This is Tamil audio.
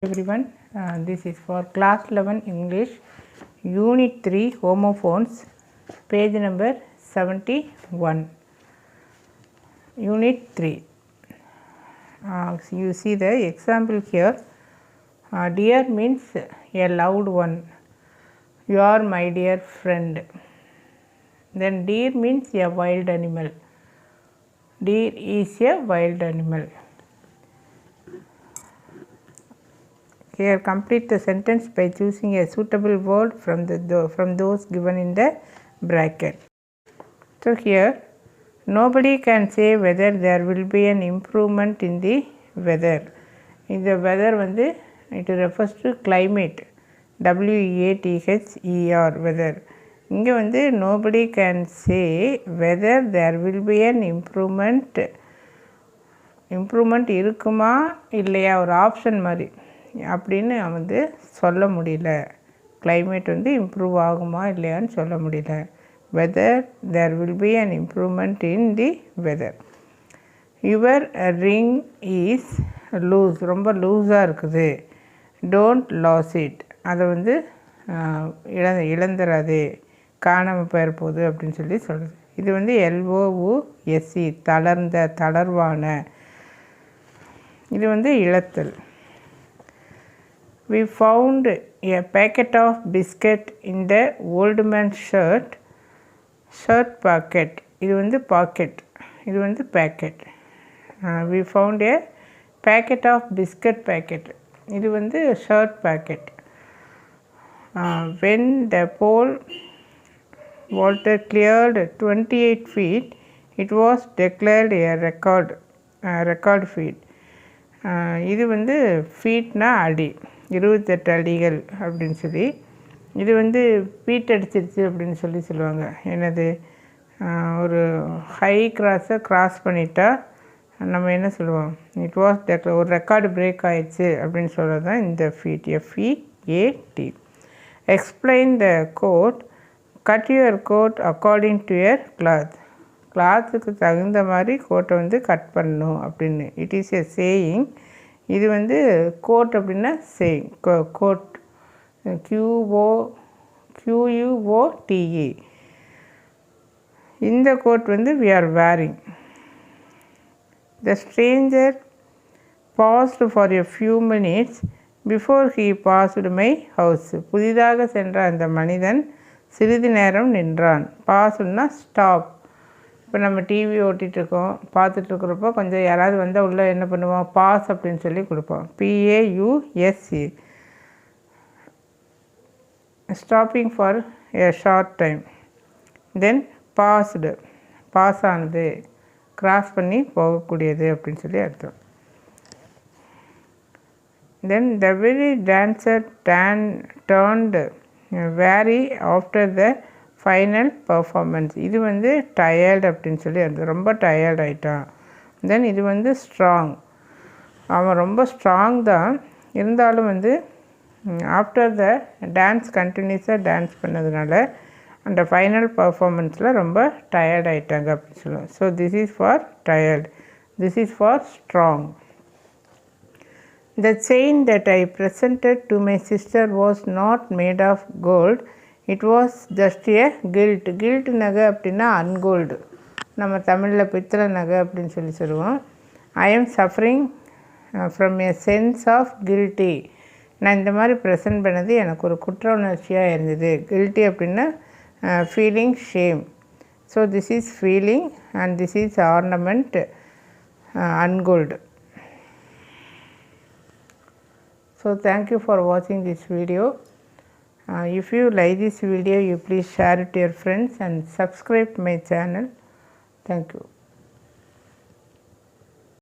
Everyone, this is for class 11 English, unit 3 homophones, page number 71. Unit 3. You see the example here. Dear means a loved one. You are my dear friend. Then deer means a wild animal. Deer is a wild animal. Here complete the sentence by choosing a suitable word from those given in the bracket. So here nobody can say whether there will be an improvement in the weather. In the weather it refers to climate, WEATHER, weather. இங்கே nobody can say whether there will be an improvement இருக்குமா இல்லையா, ஒரு ஆப்ஷன் மாதிரி அப்படின்னு சொல்ல முடியல. கிளைமேட் இம்ப்ரூவ் ஆகுமா இல்லையான்னு சொல்ல முடியல. Whether there will be an improvement in the weather. Your ring is loose, ரொம்ப லூஸாக இருக்குது. டோன்ட் லாஸ் இட், அதை இழந்துடாதே, காணாமல் போயிட போகுது அப்படின்னு சொல்லுது. இது LOUSE, தளர்ந்த, தளர்வான. இது இழத்தல். We found a packet of biscuit in the old man's shirt pocket. இது pocket, இது packet. We found a packet of biscuit packet. இது shirt packet. When the pole vaulter cleared 28 feet, it was declared a record feat. இது ஃபீட்னா அடி, 28 அடிகள் அப்படின்னு சொல்லி. இது ஃபீட் அடிச்சிருச்சு அப்படின்னு சொல்லுவாங்க. என்னது, ஒரு ஹை கிராஸை கிராஸ் பண்ணிட்டா நம்ம என்ன சொல்லுவோம், இட் வாஸ் டெக்ளேர், ஒரு ரெக்கார்டு பிரேக் ஆயிடுச்சு அப்படின்னு சொல்கிறது தான் இந்த feat, FEAT. Explain the quote. Cut your coat according to your cloth. கிளாத்துக்கு தகுந்த மாதிரி கோட்டை கட் பண்ணணும் அப்படின்னு. It is a saying. இது கோட் அப்படின்னா சேயிங். Quote QUOTE. இந்த coat we are wearing. The stranger paused for a few minutes before he passed my house. புதிதாக சென்ற அந்த மனிதன் சிறிது நேரம் நின்றான். பாஸ்னா ஸ்டாப். இப்போ நம்ம டிவி ஓட்டிகிட்ருக்கோம், பார்த்துட்ருக்குறப்போ கொஞ்சம் யாராவது வந்தால் உள்ளே என்ன பண்ணுவோம், பாஸ் அப்படின்னு சொல்லி கொடுப்போம். PAUSE. Stopping for a short time. Then passed, pass ஆனது, கிராஸ் பண்ணி போகக்கூடியது அப்படின்னு சொல்லி அர்த்தம். Then the weary dancer turned weary after the final performance. இது டயர்டு அப்படின்னு சொல்லி அர்த்தம், ரொம்ப டயர்ட் ஆகிட்டான். தென் இது ஸ்ட்ராங், அவன் ரொம்ப ஸ்ட்ராங் தான், இருந்தாலும் ஆஃப்டர் த டான்ஸ் கண்டினியூஸாக டான்ஸ் பண்ணதுனால அந்த ஃபைனல் பர்ஃபார்மன்ஸில் ரொம்ப டயர்ட் ஆகிட்டாங்க அப்படின்னு சொல்லுவோம். So this is for tired, this is for strong. The chain that I presented to my sister was not made of gold. It was just a gilt. Gilt நகை அப்படின்னா அன்கோல்டு, நம்ம தமிழில் பித்தளை நகை அப்படின்னு சொல்லுவோம். I am suffering from a sense of guilty. நான் இந்த மாதிரி ப்ரெசென்ட் பண்ணது எனக்கு ஒரு குற்ற உணர்ச்சியாக இருந்தது. கில்ட்டி அப்படின்னா feeling shame. So this is feeling and this is ornament, ungold. So thank you for watching this video. If you like this video, you please share it to your friends and subscribe to my channel. Thank you.